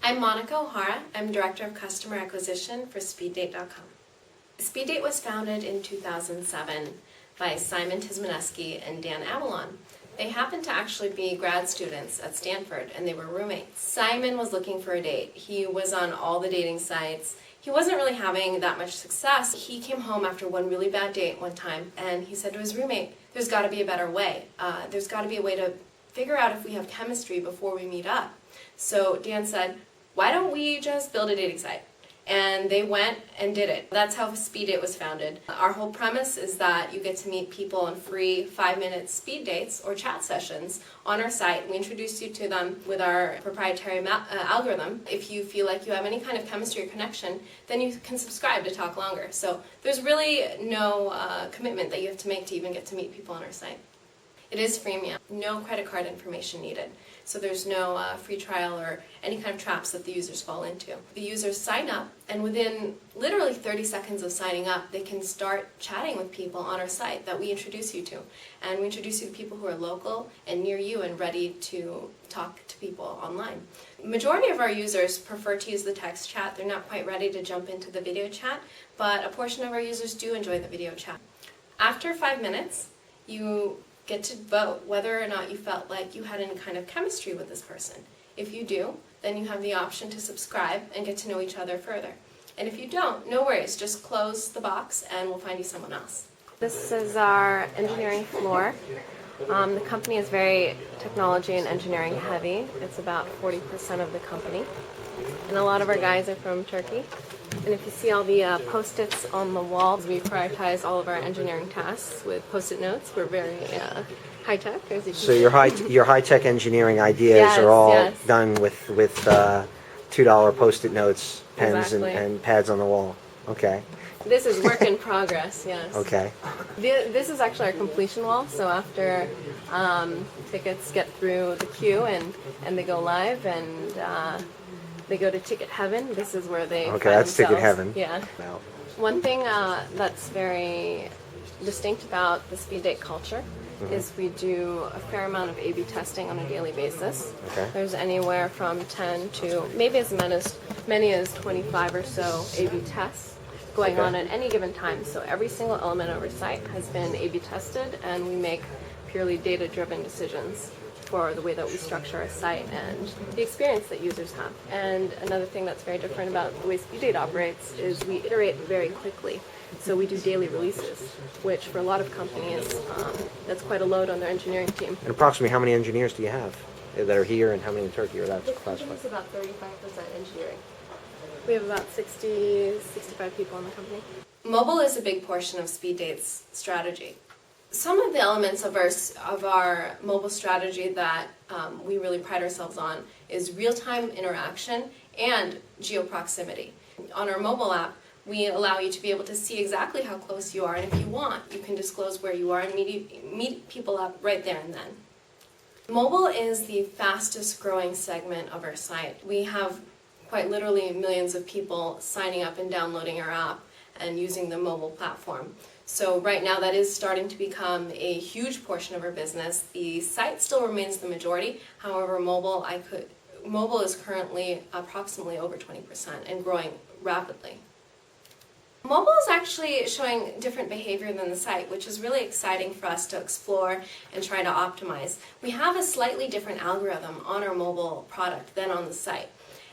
I'm Monica O'Hara. I'm Director of Customer Acquisition for SpeedDate.com. SpeedDate was founded in 2007 by Simon Tismaneski and Dan Avalon. They happened to actually be grad students at Stanford, and they were roommates. Simon was looking for a date. He was on all the dating sites. He wasn't really having that much success. He came home after one really bad date one time, and he said to his roommate, there's got to be a better way. There's got to be a way to figure out if we have chemistry before we meet up. So Dan said, why don't we just build a dating site? And they went and did it. That's how SpeedDate was founded. Our whole premise is that you get to meet people on free 5-minute speed dates or chat sessions on our site. We introduce you to them with our proprietary algorithm. If you feel like you have any kind of chemistry or connection, then you can subscribe to talk longer. So there's really no commitment that you have to make to even get to meet people on our site. It is freemium, no credit card information needed. So there's no free trial or any kind of traps that the users fall into. The users sign up, and within literally 30 seconds of signing up, they can start chatting with people on our site that we introduce you to. And we introduce you to people who are local and near you and ready to talk to people online. The majority of our users prefer to use the text chat. They're not quite ready to jump into the video chat, but a portion of our users do enjoy the video chat. After 5 minutes, you get to vote whether or not you felt like you had any kind of chemistry with this person. If you do, then you have the option to subscribe and get to know each other further. And if you don't, no worries, just close the box and we'll find you someone else. This is our engineering floor. The company is very technology and engineering heavy. It's about 40% of the company. And a lot of our guys are from Turkey. And if you see all the post-its on the walls, we prioritize all of our engineering tasks with post-it notes. We're very high-tech, as you can see. So your high-tech engineering ideas are all done with $2 post-it notes, pens, and pads on the wall. Okay. This is work in progress, yes. Okay. This is actually our completion wall, so after tickets get through the queue and they go live and they go to Ticket Heaven, this is where they Okay, find that's themselves. Ticket Heaven. Yeah. Wow. One thing that's very distinct about the SpeedDate culture is we do a fair amount of A/B testing on a daily basis. Okay. There's anywhere from 10 to maybe as many as 25 or so A/B tests going on at any given time. So every single element of our site has been A/B tested, and we make purely data-driven decisions for the way that we structure our site and the experience that users have. And another thing that's very different about the way SpeedDate operates is we iterate very quickly. So we do daily releases, which for a lot of companies, that's quite a load on their engineering team. And approximately how many engineers do you have that are here, and how many in Turkey, or that's The classified? company's about 35% engineering. We have about 65 people in the company. Mobile is a big portion of SpeedDate's strategy. Some of the elements of our mobile strategy that we really pride ourselves on is real-time interaction and geo-proximity. On our mobile app, we allow you to be able to see exactly how close you are, and if you want, you can disclose where you are and meet people up right there and then. Mobile is the fastest growing segment of our site. We have quite literally millions of people signing up and downloading our app and using the mobile platform. So right now that is starting to become a huge portion of our business. The site still remains the majority. However, mobile is currently approximately over 20% and growing rapidly. Mobile is actually showing different behavior than the site, which is really exciting for us to explore and try to optimize. We have a slightly different algorithm on our mobile product than on the site.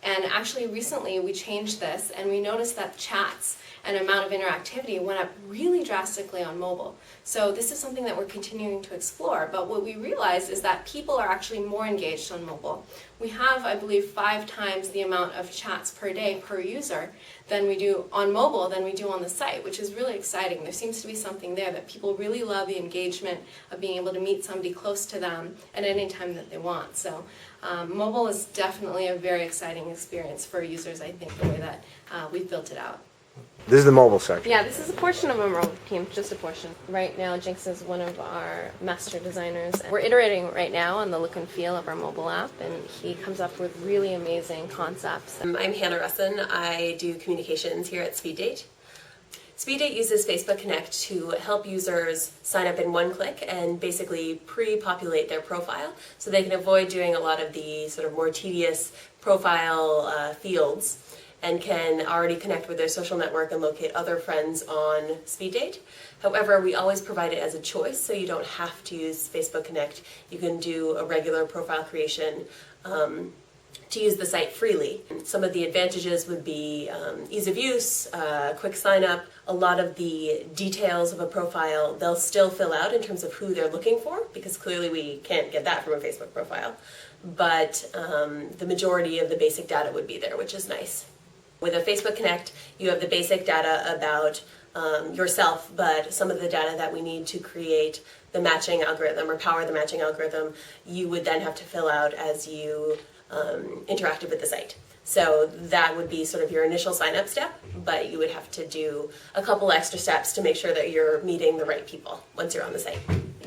And actually recently we changed this, and we noticed that chats and amount of interactivity went up really drastically on mobile. So this is something that we're continuing to explore, but what we realized is that people are actually more engaged on mobile. We have, I believe, 5 times the amount of chats per day per user than we do on mobile than we do on the site, which is really exciting. There seems to be something there that people really love, the engagement of being able to meet somebody close to them at any time that they want. So mobile is definitely a very exciting experience for users, I think, the way that we've built it out. This is the mobile section. Yeah, this is a portion of our mobile team, just a portion. Right now, Jinx is one of our master designers. We're iterating right now on the look and feel of our mobile app, and he comes up with really amazing concepts. I'm Hannah Russin. I do communications here at SpeedDate. SpeedDate uses Facebook Connect to help users sign up in one click and basically pre-populate their profile so they can avoid doing a lot of the sort of more tedious profile fields and can already connect with their social network and locate other friends on SpeedDate. However, we always provide it as a choice, so you don't have to use Facebook Connect. You can do a regular profile creation to use the site freely. Some of the advantages would be ease of use, quick sign up. A lot of the details of a profile they'll still fill out in terms of who they're looking for, because clearly we can't get that from a Facebook profile. But the majority of the basic data would be there, which is nice. With a Facebook Connect, you have the basic data about yourself, but some of the data that we need to create the matching algorithm or power the matching algorithm, you would then have to fill out as you interacted with the site. So that would be sort of your initial sign-up step, but you would have to do a couple extra steps to make sure that you're meeting the right people once you're on the site.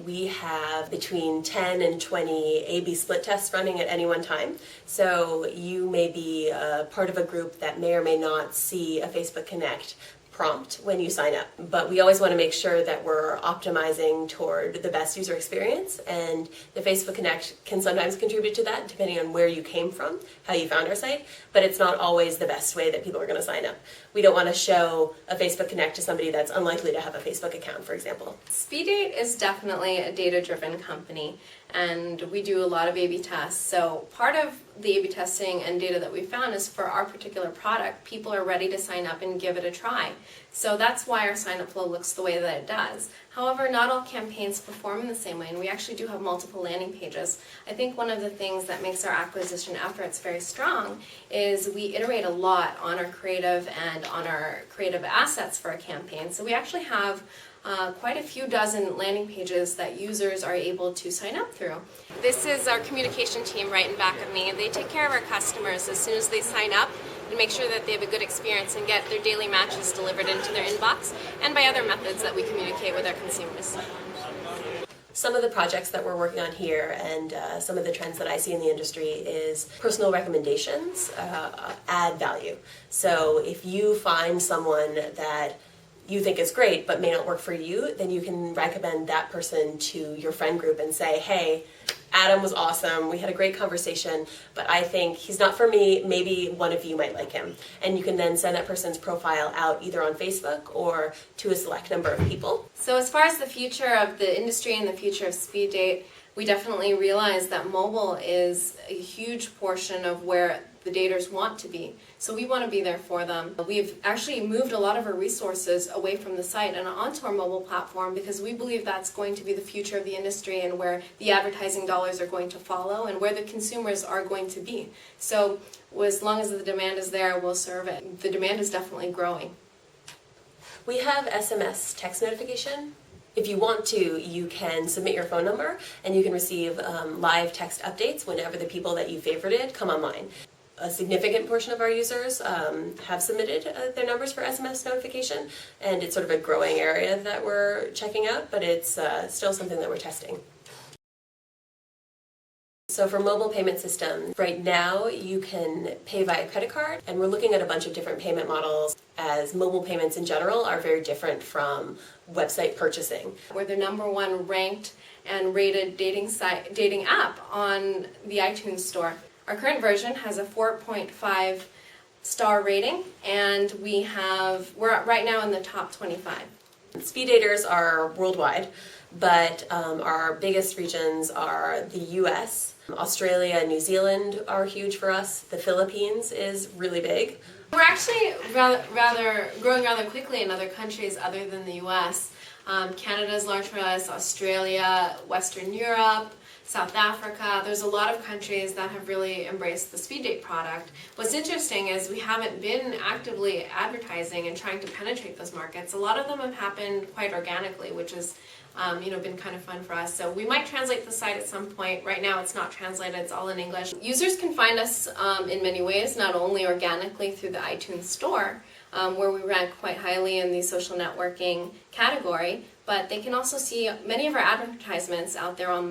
We have between 10 and 20 A/B split tests running at any one time. So you may be part of a group that may or may not see a Facebook Connect prompt when you sign up. But we always want to make sure that we're optimizing toward the best user experience, and the Facebook Connect can sometimes contribute to that depending on where you came from, how you found our site, but it's not always the best way that people are going to sign up. We don't want to show a Facebook Connect to somebody that's unlikely to have a Facebook account, for example. SpeedDate is definitely a data-driven company, and we do a lot of A/B tests. So part of the A/B testing and data that we found is for our particular product, people are ready to sign up and give it a try. So that's why our sign-up flow looks the way that it does. However, not all campaigns perform in the same way, and we actually do have multiple landing pages. I think one of the things that makes our acquisition efforts very strong is we iterate a lot on our creative and on our creative assets for a campaign. So we actually have quite a few dozen landing pages that users are able to sign up through. This is our communication team right in back of me. They take care of our customers as soon as they sign up and make sure that they have a good experience and get their daily matches delivered into their inbox, and by other methods that we communicate with our consumers. Some of the projects that we're working on here and some of the trends that I see in the industry is personal recommendations add value. So if you find someone that you think is great but may not work for you, then you can recommend that person to your friend group and say, hey, Adam was awesome, we had a great conversation, but I think he's not for me, maybe one of you might like him. And you can then send that person's profile out either on Facebook or to a select number of people. So as far as the future of the industry and the future of SpeedDate, we definitely realize that mobile is a huge portion of where the daters want to be. So we want to be there for them. We've actually moved a lot of our resources away from the site and onto our mobile platform because we believe that's going to be the future of the industry and where the advertising dollars are going to follow and where the consumers are going to be. So as long as the demand is there, we'll serve it. The demand is definitely growing. We have SMS text notification. If you want to, you can submit your phone number and you can receive live text updates whenever the people that you favorited come online. A significant portion of our users have submitted their numbers for SMS notification, and it's sort of a growing area that we're checking out, but it's still something that we're testing. So for mobile payment systems, right now you can pay via credit card, and we're looking at a bunch of different payment models as mobile payments in general are very different from website purchasing. We're the #1 ranked and rated dating app on the iTunes store. Our current version has a 4.5 star rating, and we're right now in the top 25. SpeedDaters are worldwide, but our biggest regions are the US, Australia and New Zealand are huge for us. The Philippines is really big. We're actually growing rather quickly in other countries other than the US. Canada is large for us, Australia, Western Europe, South Africa. There's a lot of countries that have really embraced the SpeedDate product. What's interesting is we haven't been actively advertising and trying to penetrate those markets. A lot of them have happened quite organically, which has been kind of fun for us. So we might translate the site at some point. Right now it's not translated, it's all in English. Users can find us in many ways, not only organically through the iTunes store, where we rank quite highly in the social networking category, but they can also see many of our advertisements out there on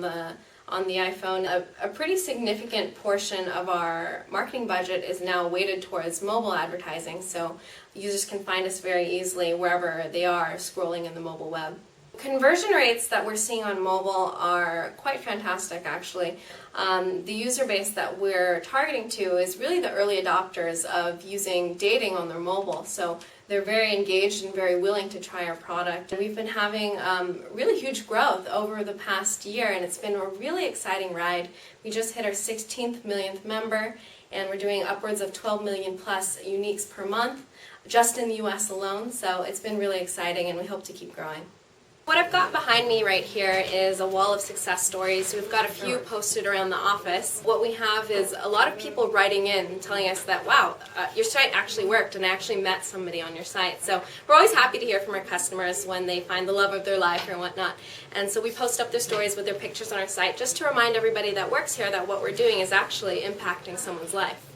on the iPhone. A pretty significant portion of our marketing budget is now weighted towards mobile advertising, so users can find us very easily wherever they are scrolling in the mobile web. Conversion rates that we're seeing on mobile are quite fantastic, actually. The user base that we're targeting to is really the early adopters of using dating on their mobile, so they're very engaged and very willing to try our product. We've been having really huge growth over the past year, and it's been a really exciting ride. We just hit our 16th millionth member, and we're doing upwards of 12 million plus uniques per month just in the US alone, so it's been really exciting, and we hope to keep growing. What I've got behind me right here is a wall of success stories. We've got a few posted around the office. What we have is a lot of people writing in and telling us that, wow, your site actually worked and I actually met somebody on your site. So we're always happy to hear from our customers when they find the love of their life or whatnot. And so we post up their stories with their pictures on our site just to remind everybody that works here that what we're doing is actually impacting someone's life.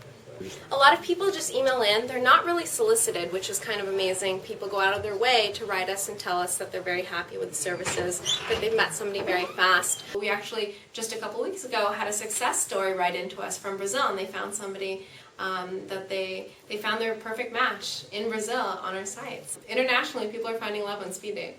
A lot of people just email in. They're not really solicited, which is kind of amazing. People go out of their way to write us and tell us that they're very happy with the services, that they've met somebody very fast. We actually, just a couple weeks ago, had a success story write into us from Brazil, and they found somebody that they found their perfect match in Brazil on our sites. Internationally, people are finding love on SpeedDate.